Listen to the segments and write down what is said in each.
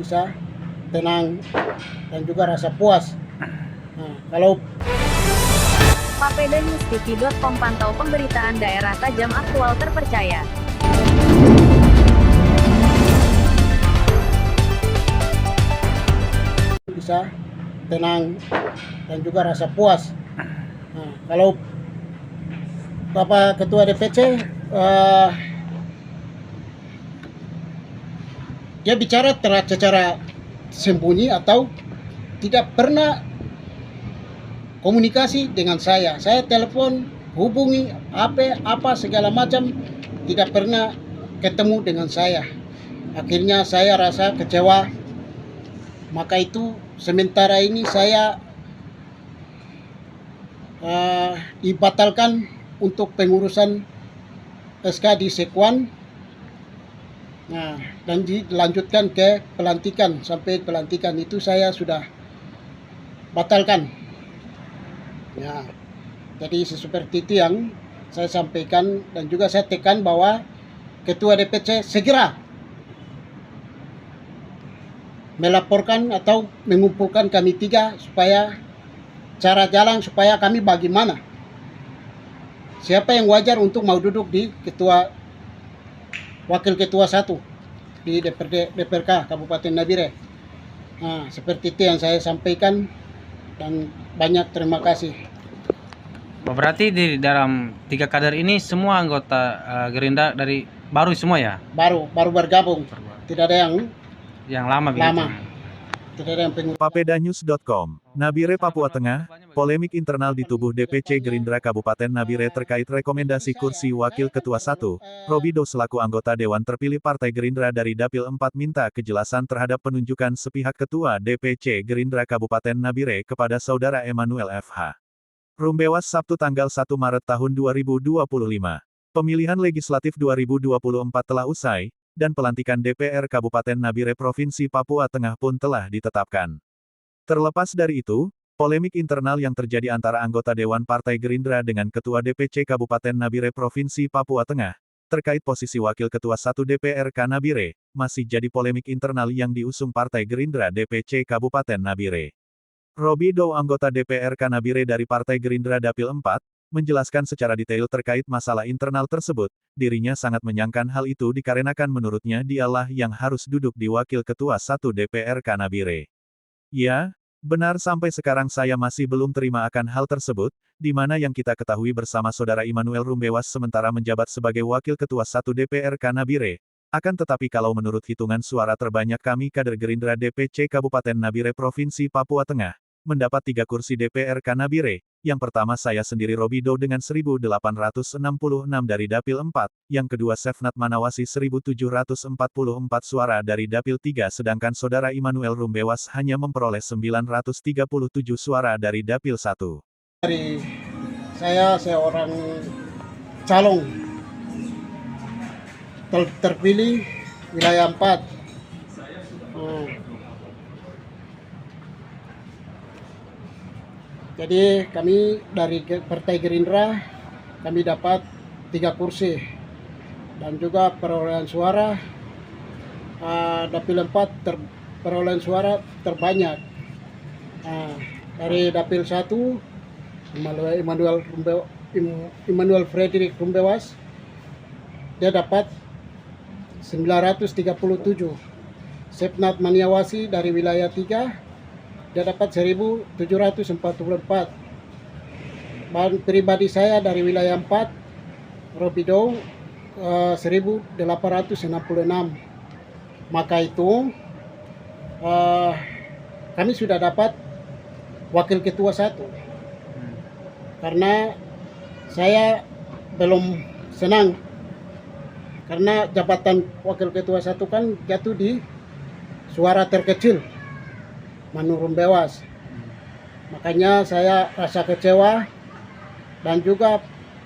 bisa tenang dan juga rasa puas. Nah, kalau Papeda.news.tv.com pantau pemberitaan daerah tajam aktual terpercaya. bisa tenang dan juga rasa puas. Nah, kalau Bapak Ketua DPC dia bicara secara sembunyi atau tidak pernah komunikasi dengan saya. Saya telepon, hubungi apa segala macam, tidak pernah ketemu dengan saya. Akhirnya saya rasa kecewa. Maka itu sementara ini saya dibatalkan untuk pengurusan SK di Sekuan. Nah, dan dilanjutkan ke pelantikan. Sampai pelantikan itu saya sudah batalkan. Ya, jadi seperti itu yang saya sampaikan, dan juga saya tekan bahwa Ketua DPC segera melaporkan atau mengumpulkan kami tiga supaya cara jalan supaya kami bagaimana. Siapa yang wajar untuk mau duduk di wakil ketua 1 di DPRK Kabupaten Nabire. Nah, seperti itu yang saya sampaikan, dan banyak terima kasih. Berarti di dalam 3 kader ini semua anggota Gerindra dari baru semua ya? Baru bergabung. Tidak ada yang lama begitu. Tidak ada yang pengurus. Papeda.news.com, Nabire Papua Tengah, polemik internal di tubuh DPC Gerindra Kabupaten Nabire terkait rekomendasi kursi Wakil Ketua 1, Robido selaku anggota Dewan terpilih Partai Gerindra dari Dapil 4 minta kejelasan terhadap penunjukan sepihak Ketua DPC Gerindra Kabupaten Nabire kepada Saudara Emmanuel FH. Rumbewas Sabtu tanggal 1 Maret tahun 2025. Pemilihan legislatif 2024 telah usai, dan pelantikan DPR Kabupaten Nabire Provinsi Papua Tengah pun telah ditetapkan. Terlepas dari itu, polemik internal yang terjadi antara anggota Dewan Partai Gerindra dengan Ketua DPC Kabupaten Nabire Provinsi Papua Tengah, terkait posisi Wakil Ketua 1 DPRK Nabire, masih jadi polemik internal yang diusung Partai Gerindra DPC Kabupaten Nabire. Robido, anggota DPRK Nabire dari Partai Gerindra Dapil 4, menjelaskan secara detail terkait masalah internal tersebut. Dirinya sangat menyayangkan hal itu dikarenakan menurutnya dialah yang harus duduk di Wakil Ketua 1 DPRK Nabire. Ya, benar, sampai sekarang saya masih belum terima akan hal tersebut, di mana yang kita ketahui bersama Saudara Immanuel Rumbewas sementara menjabat sebagai Wakil Ketua 1 DPRK Nabire. Akan tetapi kalau menurut hitungan suara terbanyak kami kader Gerindra DPC Kabupaten Nabire Provinsi Papua Tengah, mendapat 3 kursi DPRK Nabire. Yang pertama saya sendiri Robido dengan 1866 dari Dapil 4, yang kedua Sefnat Manawasi 1744 suara dari Dapil 3, sedangkan Saudara Immanuel Rumbewas hanya memperoleh 937 suara dari Dapil 1. Dari saya seorang calon terpilih wilayah 4. Jadi kami dari Partai Gerindra, kami dapat 3 kursi, dan juga perolehan suara Dapil 4 perolehan suara terbanyak. Dari Dapil 1 Immanuel Frederick Rumbewas, dia dapat 937. Sefnat Maniawasi dari wilayah 3, dia dapat 1744. Dan pribadi saya dari wilayah 4, Robido 1866. Maka itu kami sudah dapat Wakil Ketua 1. Karena saya belum senang, karena jabatan Wakil Ketua 1 kan jatuh di suara terkecil, Manu Rumbewas. Makanya saya rasa kecewa, dan juga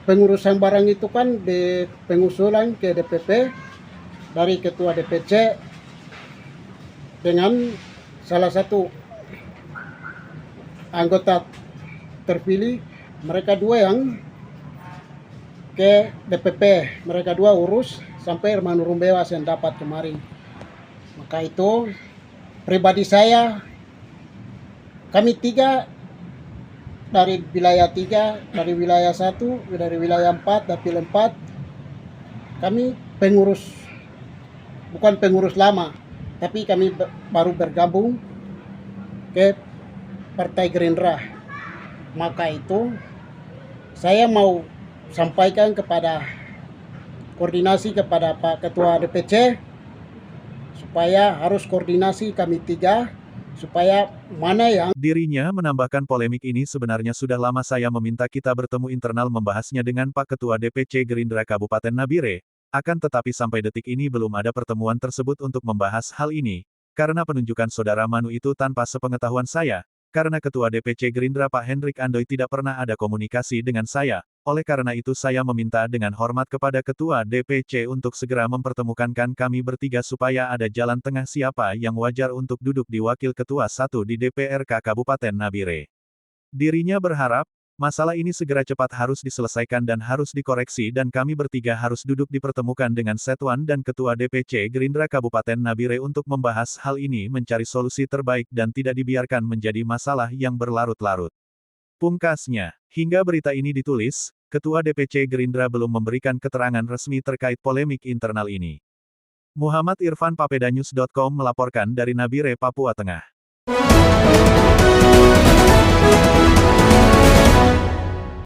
pengurusan barang itu kan di pengusulan ke DPP dari Ketua DPC dengan salah satu anggota terpilih, mereka dua yang ke DPP, mereka dua urus sampai Manu Rumbewas yang dapat kemarin. Maka itu pribadi saya, kami tiga dari wilayah 3, dari wilayah 1, dari wilayah 4, dapil 4, kami pengurus, bukan pengurus lama, tapi kami baru bergabung ke Partai Gerindra. Maka itu saya mau sampaikan kepada koordinasi kepada Pak Ketua DPC supaya harus koordinasi kami tiga supaya mana yang Dirinya menambahkan polemik ini sebenarnya sudah lama saya meminta kita bertemu internal membahasnya dengan Pak Ketua DPC Gerindra Kabupaten Nabire, akan tetapi sampai detik ini belum ada pertemuan tersebut untuk membahas hal ini, karena penunjukan Saudara Manu itu tanpa sepengetahuan saya, karena Ketua DPC Gerindra Pak Hendrik Andoy tidak pernah ada komunikasi dengan saya, oleh karena itu saya meminta dengan hormat kepada Ketua DPC untuk segera mempertemukan kami bertiga supaya ada jalan tengah siapa yang wajar untuk duduk di Wakil Ketua 1 di DPRK Kabupaten Nabire. Dirinya berharap, masalah ini segera cepat harus diselesaikan dan harus dikoreksi dan kami bertiga harus duduk dipertemukan dengan Setwan dan Ketua DPC Gerindra Kabupaten Nabire untuk membahas hal ini mencari solusi terbaik dan tidak dibiarkan menjadi masalah yang berlarut-larut. Pungkasnya, hingga berita ini ditulis, Ketua DPC Gerindra belum memberikan keterangan resmi terkait polemik internal ini. Muhammad Irfan Papedanews.com melaporkan dari Nabire, Papua Tengah.